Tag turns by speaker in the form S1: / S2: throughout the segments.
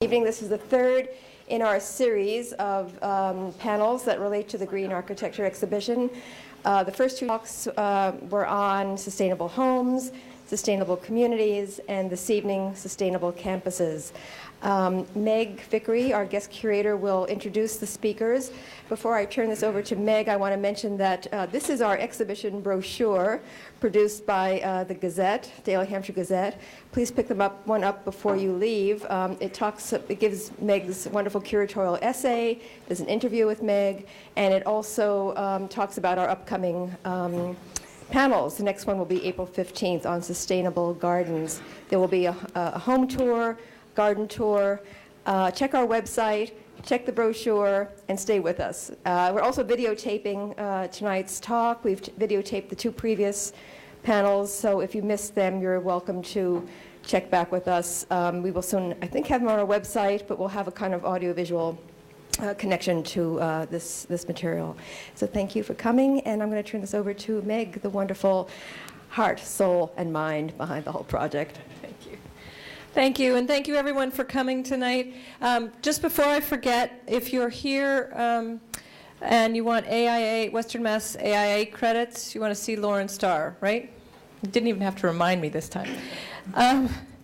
S1: Evening. This is the third in our series of panels that relate to the Green Architecture exhibition. The first two talks were on sustainable homes, sustainable communities, and this evening, sustainable campuses. Meg Vickery, our guest curator, will introduce the speakers. Before I turn this over to Meg, I want to mention that this is our exhibition brochure produced by the Gazette, Daily Hampshire Gazette. Please pick one up before you leave. It gives Meg's wonderful curatorial essay. There's an interview with Meg, and it also talks about our upcoming panels. The next one will be April 15th on sustainable gardens. There will be a home tour, garden tour. Check our website, check the brochure, and stay with us. We're also videotaping tonight's talk. We've videotaped the two previous panels, so if you missed them, you're welcome to check back with us. We will soon, I think, have them on our website, but we'll have a kind of audiovisual connection to this material. So thank you for coming, and I'm going to turn this over to Meg, the wonderful heart, soul, and mind behind the whole project. Thank you.
S2: Thank you, and thank you everyone for coming tonight. Just before I forget, if you're here and you want AIA, Western Mass AIA credits, you want to see Lauren Starr, right? You didn't even have to remind me this time.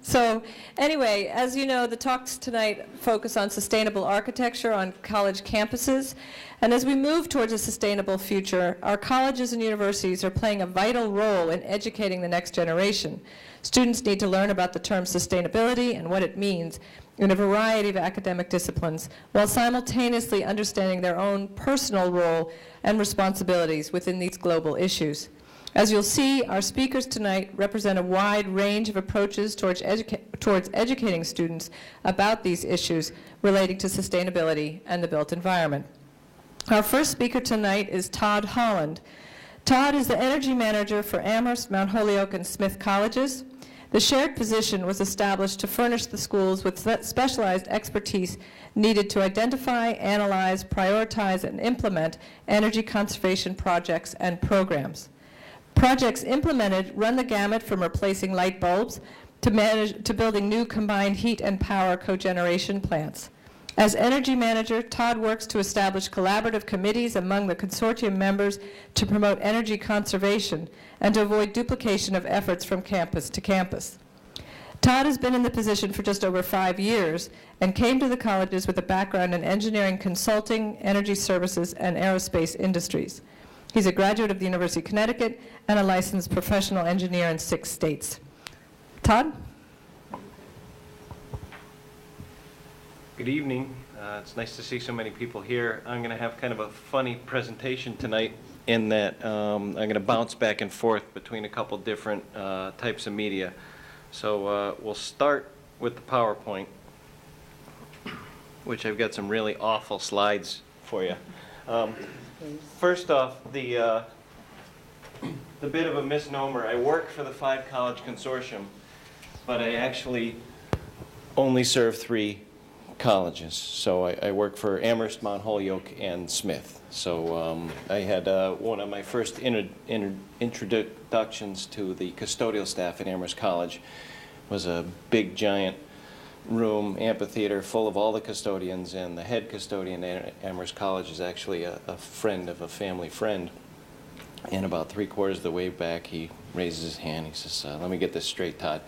S2: So anyway, as you know, the talks tonight focus on sustainable architecture on college campuses. And as we move towards a sustainable future, our colleges and universities are playing a vital role in educating the next generation. Students need to learn about the term sustainability and what it means in a variety of academic disciplines, while simultaneously understanding their own personal role and responsibilities within these global issues. As you'll see, our speakers tonight represent a wide range of approaches towards educating students about these issues relating to sustainability and the built environment. Our first speaker tonight is Todd Holland. Todd is the energy manager for Amherst, Mount Holyoke, and Smith colleges. The shared position was established to furnish the schools with specialized expertise needed to identify, analyze, prioritize, and implement energy conservation projects and programs. Projects implemented run the gamut from replacing light bulbs to building new combined heat and power cogeneration plants. As energy manager, Todd works to establish collaborative committees among the consortium members to promote energy conservation and to avoid duplication of efforts from campus to campus. Todd has been in the position for just over 5 years and came to the colleges with a background in engineering consulting, energy services, and aerospace industries. He's a graduate of the University of Connecticut and a licensed professional engineer in 6 states. Todd?
S3: Good evening. It's nice to see so many people here. I'm going to have kind of a funny presentation tonight in that I'm going to bounce back and forth between a couple different types of media. So we'll start with the PowerPoint, which I've got some really awful slides for you. First off, the bit of a misnomer. I work for the 5 college consortium, but I actually only serve 3 colleges. So I work for Amherst, Mount Holyoke, and Smith. So I had one of my first introductions to the custodial staff at Amherst College was a big, giant room, amphitheater, full of all the custodians, and the head custodian at Amherst College is actually a friend of a family friend. And about 3/4 of the way back, he raises his hand. He says, let me get this straight, Todd.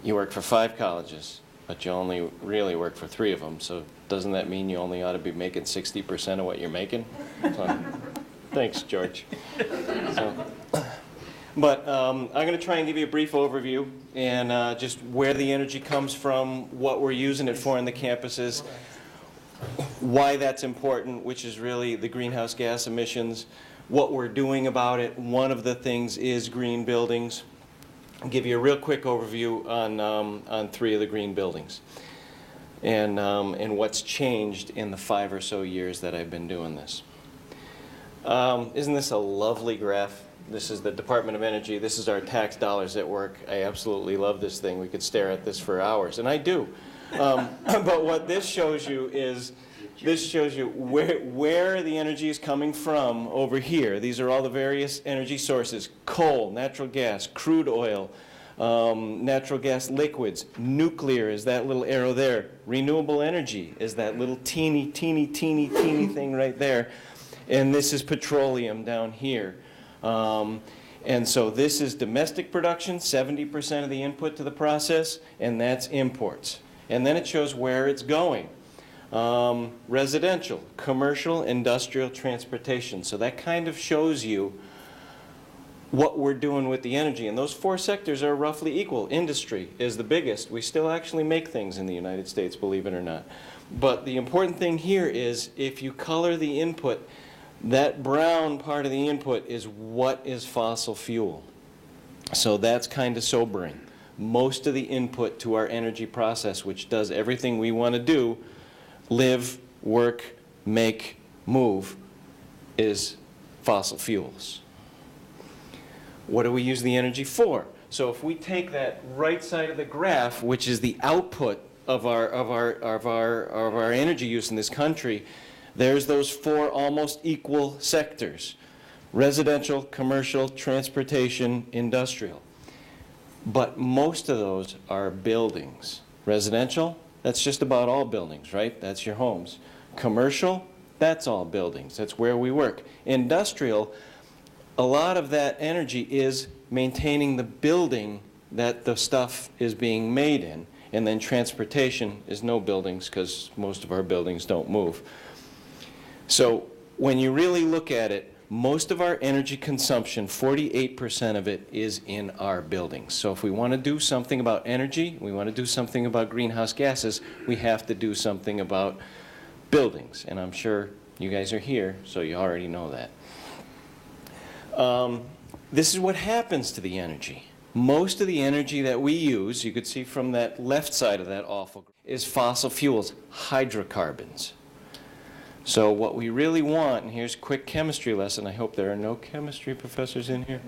S3: You work for 5 colleges, but you only really work for 3 of them, so doesn't that mean you only ought to be making 60% of what you're making? So, thanks, George. But I'm going to try and give you a brief overview and just where the energy comes from, what we're using it for in the campuses, why that's important, which is really the greenhouse gas emissions, what we're doing about it. One of the things is green buildings. I'll give you a real quick overview on 3 of the green buildings and what's changed in the 5 or so years that I've been doing this. Isn't this a lovely graph? This is the Department of Energy. This is our tax dollars at work. I absolutely love this thing. We could stare at this for hours, and I do. But what this shows you is, this shows you where the energy is coming from over here. These are all the various energy sources: coal, natural gas, crude oil, Natural gas liquids. Nuclear is that little arrow there. Renewable energy is that little teeny thing right there. And this is petroleum down here. And so this is domestic production, 70% of the input to the process, and that's imports. And then it shows where it's going. Residential, commercial, industrial, transportation. So that kind of shows you what we're doing with the energy. And those four sectors are roughly equal. Industry is the biggest. We still actually make things in the United States, believe it or not. But the important thing here is if you color the input, that brown part of the input is what is fossil fuel. So that's kind of sobering. Most of the input to our energy process, which does everything we want to do, live, work, make, move, is fossil fuels. What do we use the energy for? So if we take that right side of the graph, which is the output of our energy use in this country, there's those four almost equal sectors: residential, commercial, transportation, industrial. But most of those are buildings. Residential, that's just about all buildings, right? That's your homes. Commercial, that's all buildings. That's where we work. Industrial, a lot of that energy is maintaining the building that the stuff is being made in. And then transportation is no buildings, because most of our buildings don't move. So when you really look at it, most of our energy consumption, 48% of it, is in our buildings. So if we want to do something about energy, we want to do something about greenhouse gases, we have to do something about buildings. And I'm sure you guys are here, so you already know that. This is what happens to the energy. Most of the energy that we use, you could see from that left side of that awful, is fossil fuels, hydrocarbons. So what we really want, and here's a quick chemistry lesson. I hope there are no chemistry professors in here.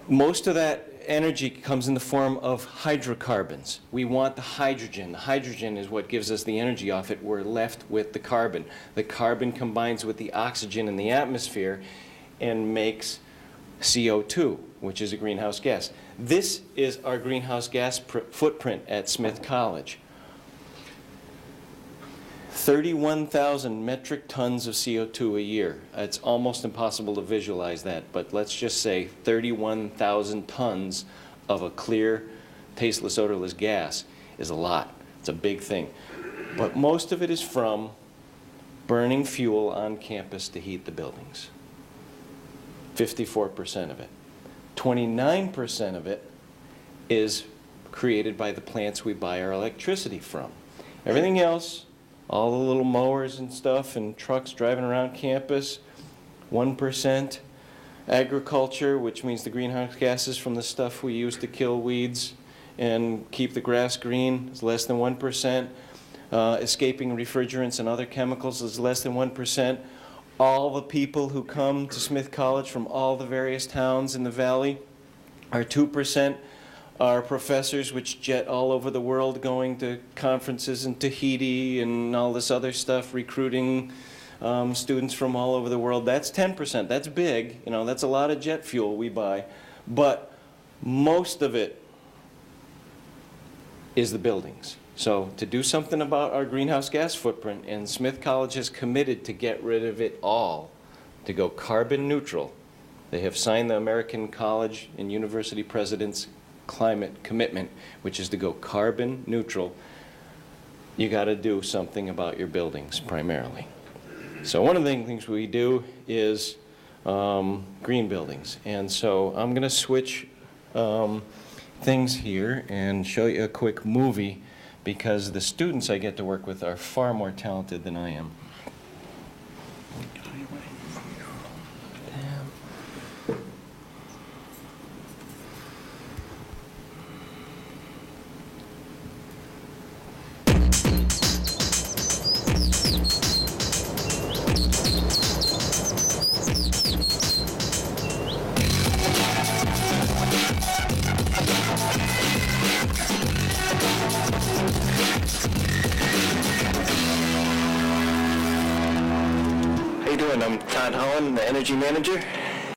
S3: Most of that energy comes in the form of hydrocarbons. We want the hydrogen. The hydrogen is what gives us the energy off it. We're left with the carbon. The carbon combines with the oxygen in the atmosphere and makes CO2, which is a greenhouse gas. This is our greenhouse gas footprint at Smith College. 31,000 metric tons of CO2 a year. It's almost impossible to visualize that, but let's just say 31,000 tons of a clear, tasteless, odorless gas is a lot. It's a big thing. But most of it is from burning fuel on campus to heat the buildings. 54% of it. 29% of it is created by the plants we buy our electricity from. Everything else, all the little mowers and stuff and trucks driving around campus, 1%. Agriculture, which means the greenhouse gases from the stuff we use to kill weeds and keep the grass green, is less than 1%. Escaping refrigerants and other chemicals is less than 1%. All the people who come to Smith College from all the various towns in the valley are 2%. Our professors, which jet all over the world going to conferences in Tahiti and all this other stuff, recruiting students from all over the world, that's 10%. That's big. You know, that's a lot of jet fuel we buy. But most of it is the buildings. So to do something about our greenhouse gas footprint, and Smith College has committed to get rid of it all, to go carbon neutral. They have signed the American College and University President's climate commitment, which is to go carbon neutral. You got to do something about your buildings primarily. So one of the things we do is green buildings. And so I'm going to switch things here and show you a quick movie, because the students I get to work with are far more talented than I am. I'm Todd, Holland, the energy manager.